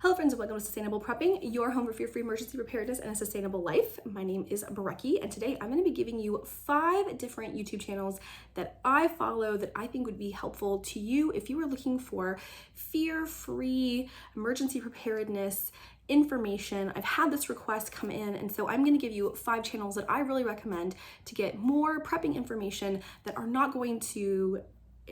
Hello friends and welcome to Sustainable Prepping, your home for fear-free emergency preparedness and a sustainable life. My name is Becky and today I'm going to be giving you 5 different YouTube channels that I follow that I think would be helpful to you if you are looking for fear-free emergency preparedness information. I've had this request come in, and so I'm going to give you 5 channels that I really recommend to get more prepping information that are not going to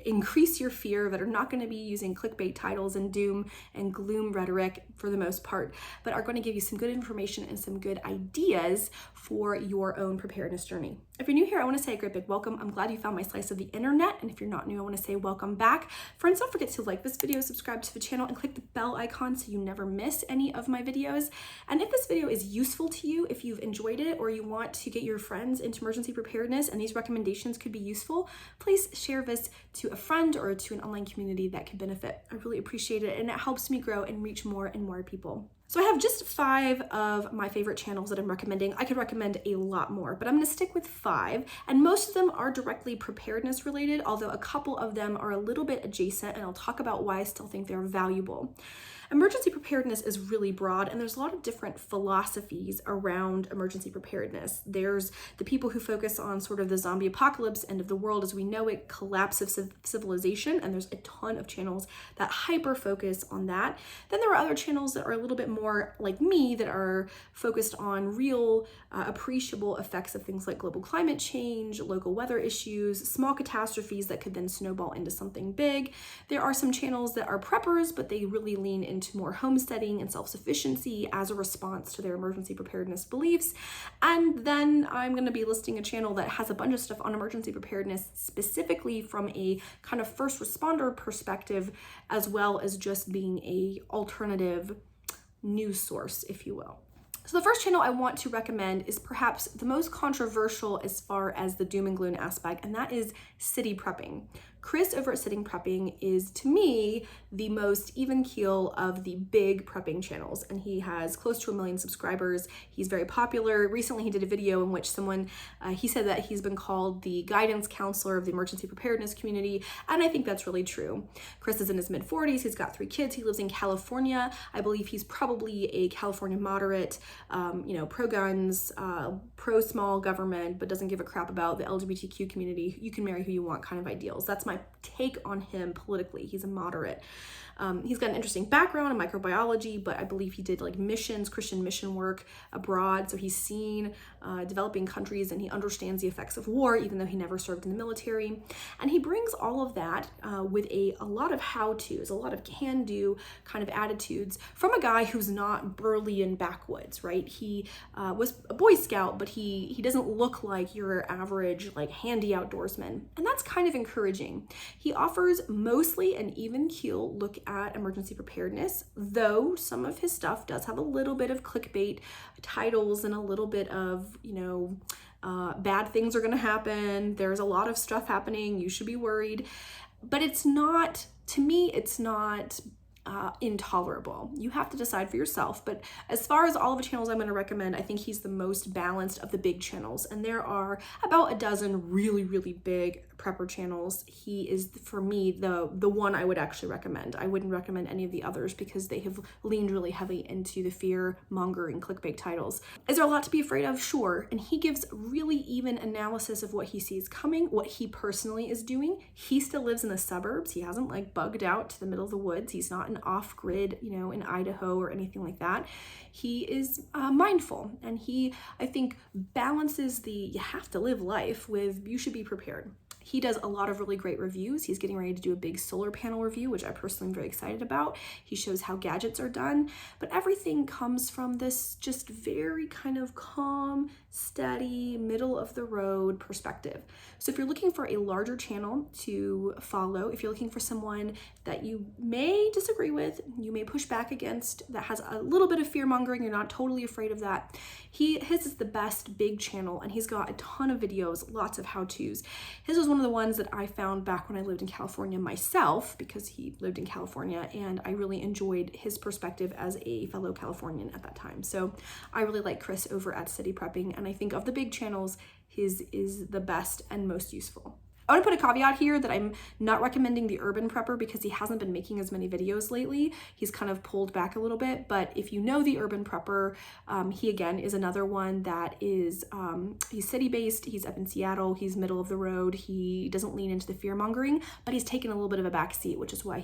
increase your fear, that are not going to be using clickbait titles and doom and gloom rhetoric for the most part, but are going to give you some good information and some good ideas for your own preparedness journey. If you're new here, I want to say a great big welcome. I'm glad you found my slice of the internet, and if you're not new, I want to say welcome back. Friends, don't forget to like this video, subscribe to the channel, and click the bell icon so you never miss any of my videos. And if this video is useful to you, if you've enjoyed it or you want to get your friends into emergency preparedness and these recommendations could be useful, please share this to a friend or to an online community that could benefit. I really appreciate it, and it helps me grow and reach more and more people. So I have just 5 of my favorite channels that I'm recommending. I could recommend a lot more, but I'm going to stick with 5, and most of them are directly preparedness related, although a couple of them are a little bit adjacent, and I'll talk about why I still think they're valuable. Emergency preparedness is really broad, and there's a lot of different philosophies around emergency preparedness. There's the people who focus on sort of the zombie apocalypse, end of the world as we know it, collapse of civilization, and there's a ton of channels that hyper focus on that. Then there are other channels that are a little bit more like me, that are focused on real appreciable effects of things like global climate change, local weather issues, small catastrophes that could then snowball into something big. There are some channels that are preppers, but they really lean into more homesteading and self-sufficiency as a response to their emergency preparedness beliefs. And then I'm going to be listing a channel that has a bunch of stuff on emergency preparedness, specifically from a kind of first responder perspective, as well as just being a alternative news source, if you will. So the first channel I want to recommend is perhaps the most controversial as far as the doom and gloom aspect, and that is City Prepping. Chris over at City Prepping is, to me, the most even keel of the big prepping channels, and he has close to 1 million subscribers. He's very popular. Recently, he did a video in which he said that he's been called the guidance counselor of the emergency preparedness community, and I think that's really true. Chris is in his mid-40s. He's got 3 kids. He lives in California. I believe he's probably a California moderate, pro-guns, pro-small government, but doesn't give a crap about the LGBTQ community. You can marry who you want kind of ideals. That's my take on him politically. He's a moderate. He's got an interesting background in microbiology, but I believe he did like Christian mission work abroad. So he's seen developing countries, and he understands the effects of war, even though he never served in the military. And he brings all of that with a lot of how-tos, a lot of can-do kind of attitudes from a guy who's not burly and backwoods, right? He was a Boy Scout, but he doesn't look like your average like handy outdoorsman. And that's kind of encouraging. He offers mostly an even keel look at emergency preparedness, though some of his stuff does have a little bit of clickbait titles and a little bit of, bad things are going to happen. There's a lot of stuff happening. You should be worried. But it's not, to me, it's not intolerable. You have to decide for yourself. But as far as all of the channels I'm going to recommend, I think he's the most balanced of the big channels. And there are about a dozen really, really big prepper channels. He is, for me, the one I would actually recommend. I wouldn't recommend any of the others because they have leaned really heavy into the fear mongering clickbait titles. Is there a lot to be afraid of? Sure. And he gives really even analysis of what he sees coming, what he personally is doing. He still lives in the suburbs. He hasn't like bugged out to the middle of the woods. He's not an off-grid, in Idaho or anything like that. He is mindful, and he, I think, balances the you have to live life with you should be prepared. He does a lot of really great reviews. He's getting ready to do a big solar panel review, which I personally am very excited about. He shows how gadgets are done, but everything comes from this just very kind of calm, steady, middle of the road perspective. So if you're looking for a larger channel to follow, if you're looking for someone that you may disagree with, you may push back against, that has a little bit of fear mongering, you're not totally afraid of that, his is the best big channel, and he's got a ton of videos, lots of how-tos. His was one of the ones that I found back when I lived in California myself, because he lived in California, and I really enjoyed his perspective as a fellow Californian at that time. So I really like Chris over at City Prepping, and I think of the big channels, his is the best and most useful. I want to put a caveat here that I'm not recommending the urban prepper because he hasn't been making as many videos lately. He's kind of pulled back a little bit, but if you know the urban prepper, he again is another one that is, he's city-based, he's up in Seattle, he's middle of the road, he doesn't lean into the fear-mongering, but he's taken a little bit of a backseat, which is why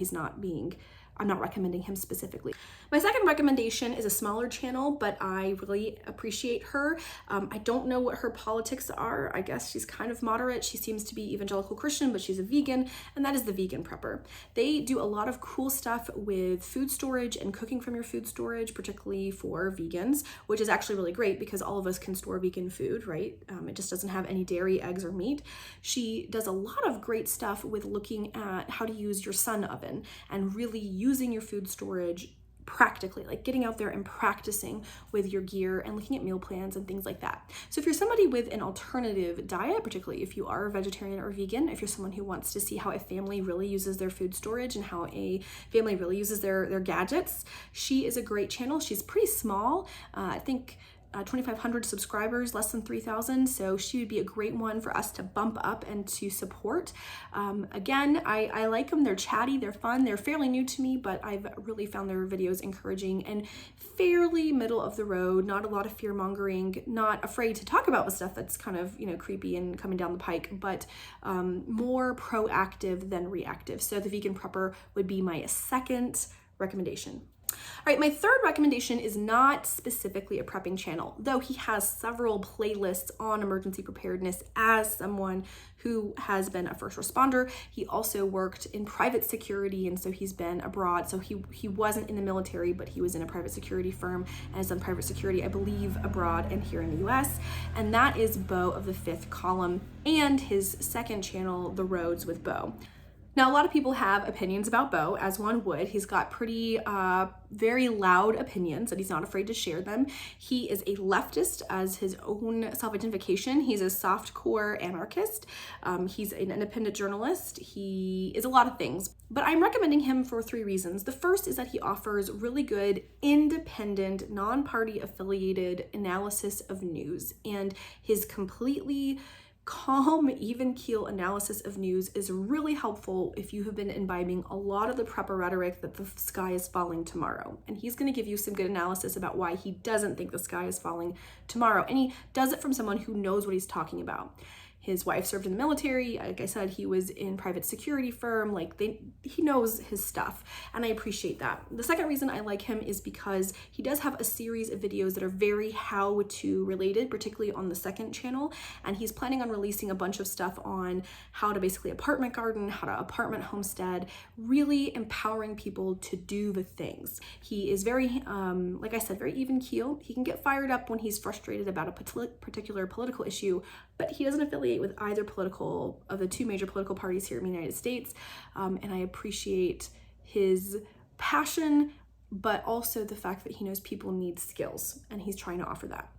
I'm not recommending him specifically. My second recommendation is a smaller channel, but I really appreciate her. I don't know what her politics are. I guess she's kind of moderate. She seems to be evangelical Christian, but she's a vegan, and that is the Vegan Prepper. They do a lot of cool stuff with food storage and cooking from your food storage, particularly for vegans, which is actually really great because all of us can store vegan food, right? It just doesn't have any dairy, eggs, or meat. She does a lot of great stuff with looking at how to use your sun oven and really using your food storage practically, like getting out there and practicing with your gear and looking at meal plans and things like that. So if you're somebody with an alternative diet, particularly if you are a vegetarian or vegan, if you're someone who wants to see how a family really uses their food storage and how a family really uses their gadgets, she is a great channel. She's pretty small. I think 2,500 subscribers, less than 3,000. So she would be a great one for us to bump up and to support. Again, I like them. They're chatty, they're fun. They're fairly new to me, but I've really found their videos encouraging and fairly middle of the road, not a lot of fear mongering, not afraid to talk about the stuff that's kind of, creepy and coming down the pike, but more proactive than reactive. So the Vegan Prepper would be my second recommendation. All right, my third recommendation is not specifically a prepping channel, though he has several playlists on emergency preparedness as someone who has been a first responder. He also worked in private security, and so he's been abroad. So he wasn't in the military, but he was in a private security firm and has done private security, I believe, abroad and here in the US. And that is Bo of the Fifth Column, and his second channel, The Roads with Bo. Now, a lot of people have opinions about Bo, as one would. He's got pretty, very loud opinions, and he's not afraid to share them. He is a leftist as his own self-identification. He's a softcore anarchist. He's an independent journalist. He is a lot of things, but I'm recommending him for three reasons. The first is that he offers really good, independent, non-party affiliated analysis of news, and his completely calm, even keel analysis of news is really helpful if you have been imbibing a lot of the prepper rhetoric that the sky is falling tomorrow. And he's going to give you some good analysis about why he doesn't think the sky is falling tomorrow. And he does it from someone who knows what he's talking about. His wife served in the military. Like I said, he was in private security firm. He knows his stuff, and I appreciate that. The second reason I like him is because he does have a series of videos that are very how-to related, particularly on the second channel, and he's planning on releasing a bunch of stuff on how to basically apartment garden, how to apartment homestead, really empowering people to do the things. He is very, like I said, very even keel. He can get fired up when he's frustrated about a particular political issue, but he doesn't affiliate with either political of the two major political parties here in the United States. And I appreciate his passion, but also the fact that he knows people need skills, and he's trying to offer that.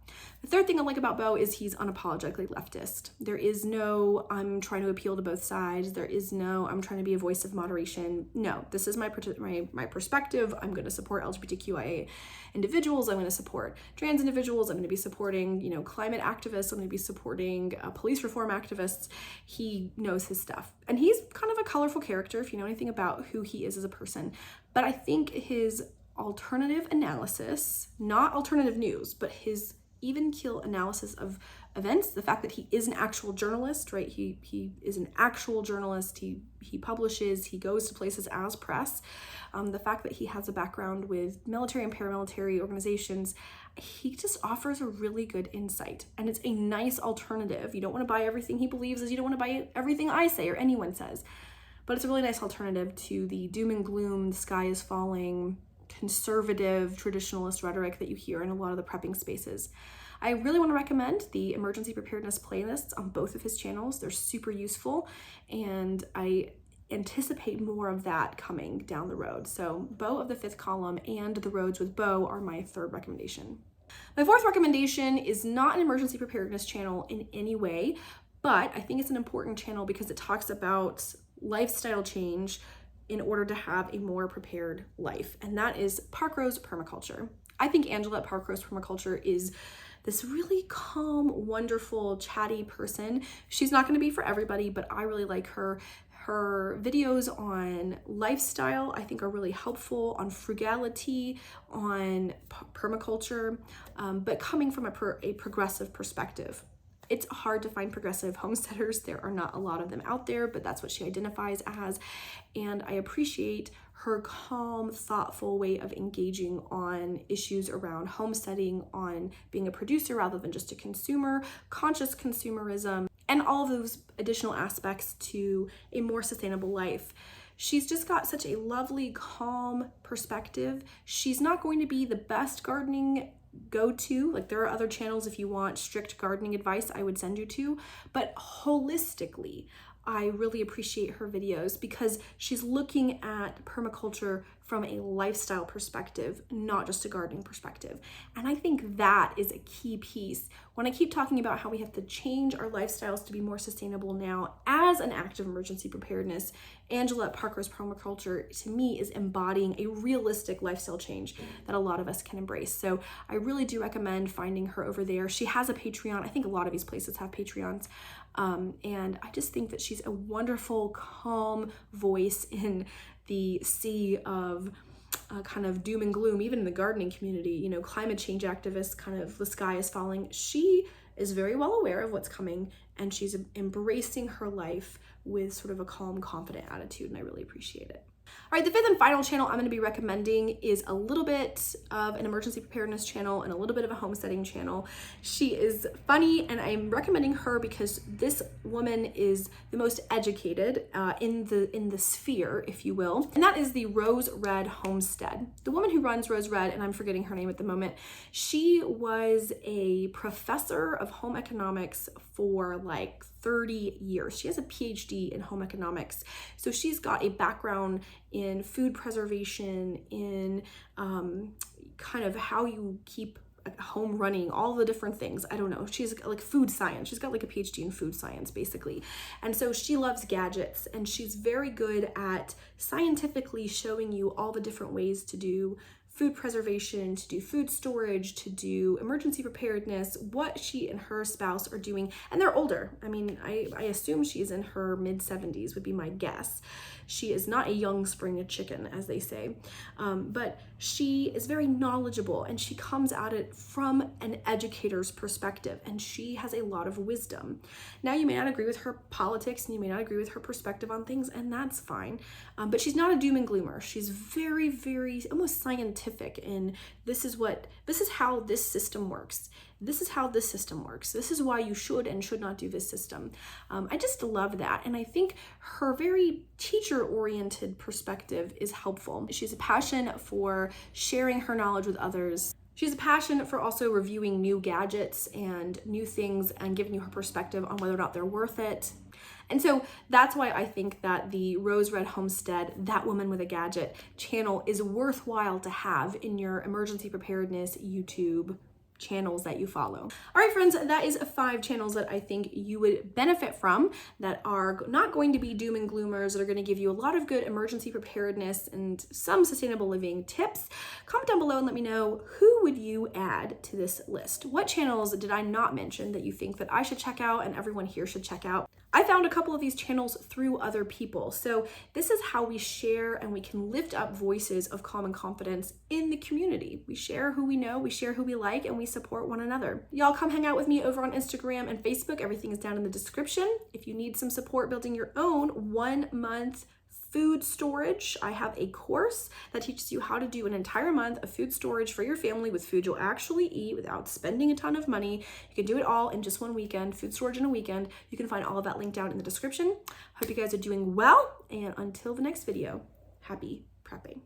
The third thing I like about Bo is he's unapologetically leftist. There is no, I'm trying to appeal to both sides. There is no, I'm trying to be a voice of moderation. No, this is my perspective. I'm going to support LGBTQIA individuals. I'm going to support trans individuals. I'm going to be supporting, climate activists. I'm going to be supporting police reform activists. He knows his stuff. And he's kind of a colorful character if you know anything about who he is as a person. But I think his alternative analysis, not alternative news, but his even keel analysis of events, the fact that he is an actual journalist, right? He is an actual journalist. He publishes, he goes to places as press. The fact that he has a background with military and paramilitary organizations, he just offers a really good insight. And it's a nice alternative. You don't want to buy everything he believes, as you don't want to buy everything I say or anyone says. But it's a really nice alternative to the doom and gloom, the sky is falling, conservative, traditionalist rhetoric that you hear in a lot of the prepping spaces. I really want to recommend the emergency preparedness playlists on both of his channels. They're super useful, and I anticipate more of that coming down the road. So Bo of the Fifth Column and The Roads with Bo are my third recommendation. My fourth recommendation is not an emergency preparedness channel in any way, but I think it's an important channel because it talks about lifestyle change in order to have a more prepared life, and that is Parkrose Permaculture. I think Angela at Parkrose Permaculture is this really calm, wonderful, chatty person. She's not going to be for everybody, but I really like her. Her videos on lifestyle, I think, are really helpful, on frugality, on permaculture, but coming from a progressive perspective. It's hard to find progressive homesteaders. There are not a lot of them out there, but that's what she identifies as. And I appreciate her calm, thoughtful way of engaging on issues around homesteading, on being a producer rather than just a consumer, conscious consumerism, and all of those additional aspects to a more sustainable life. She's just got such a lovely, calm perspective. She's not going to be the best gardening go-to. Like, there are other channels if you want strict gardening advice I would send you to, but holistically, I really appreciate her videos because she's looking at permaculture from a lifestyle perspective, not just a gardening perspective. And I think that is a key piece. When I keep talking about how we have to change our lifestyles to be more sustainable now as an act of emergency preparedness, Angela Parker's permaculture, to me, is embodying a realistic lifestyle change that a lot of us can embrace. So I really do recommend finding her over there. She has a Patreon. I think a lot of these places have Patreons. And I just think that she's a wonderful, calm voice in the sea of kind of doom and gloom, even in the gardening community, you know, climate change activists, kind of the sky is falling. She is very well aware of what's coming, and she's embracing her life with sort of a calm, confident attitude, and I really appreciate it. All right, the fifth and final channel I'm going to be recommending is a little bit of an emergency preparedness channel and a little bit of a homesteading channel. She is funny, and I'm recommending her because this woman is the most educated in the sphere, if you will, and that is the Red Homestead. The woman who runs Red, and I'm forgetting her name at the moment, she was a professor of home economics for like 30 years. She has a PhD in home economics. So she's got a background in food preservation, in kind of how you keep a home running, all the different things. I don't know. She's like food science. She's got like a PhD in food science, basically. And so she loves gadgets, and she's very good at scientifically showing you all the different ways to do food preservation, to do food storage, to do emergency preparedness, what she and her spouse are doing. And they're older. I mean, I assume she's in her mid-70s would be my guess. She is not a young spring chicken, as they say, but she is very knowledgeable, and she comes at it from an educator's perspective, and she has a lot of wisdom. Now, you may not agree with her politics, and you may not agree with her perspective on things, and that's fine, but she's not a doom and gloomer. She's very, very almost scientific in this is how this system works. This is how this system works. This is why you should and should not do this system. I just love that. And I think her very teacher-oriented perspective is helpful. She has a passion for sharing her knowledge with others. She has a passion for also reviewing new gadgets and new things and giving you her perspective on whether or not they're worth it. And so that's why I think that the Red Homestead, That Woman with a Gadget channel is worthwhile to have in your emergency preparedness YouTube channels that you follow. All right, friends, that is 5 channels that I think you would benefit from, that are not going to be doom and gloomers, that are going to give you a lot of good emergency preparedness and some sustainable living tips. Comment down below and let me know, who would you add to this list? What channels did I not mention that you think that I should check out and everyone here should check out? I found a couple of these channels through other people. So this is how we share and we can lift up voices of calm and confidence in the community. We share who we know, we share who we like, and we support one another. Y'all come hang out with me over on Instagram and Facebook. Everything is down in the description. If you need some support building your own 1-month food storage, I have a course that teaches you how to do an entire month of food storage for your family with food you'll actually eat without spending a ton of money. You can do it all in just one weekend, food storage in a weekend. You can find all of that linked down in the description. Hope you guys are doing well, and until the next video, happy prepping.